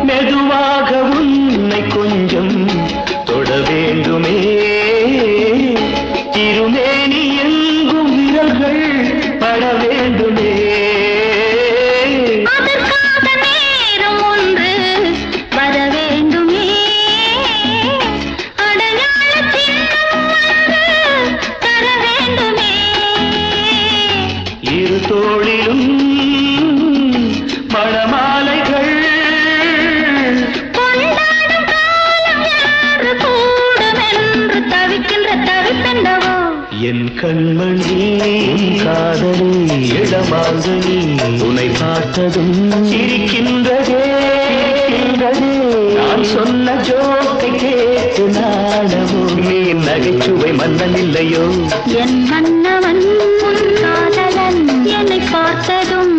மெதுவாக உன்னை கொஞ்சம் தொட வேண்டுமே திருமேனி எங்கும் விரல்கள் பட வேண்டுமே அதற்காக நேரம் ஒன்று வர வேண்டுமே அடையாள சின்னம் ஒன்று தர வேண்டுமே இரு தோளிலும் மணமாலைகள் கொண்டாடும் காலம் யாரு கூடும் என்று தவிக்கின்ற தவிப்பெண்டவோ என் கண்மணி காதலி இடமாங்கனி உன்னை பார்த்ததும் சிரிக்கின்றதே நான் சொன்ன ஜோக்கை கேட்டு நாடவோ நீ நகைச்சுவை மன்னன் இல்லையோ என் மன்னவன் உன் காதலன் என்னை பார்த்ததும்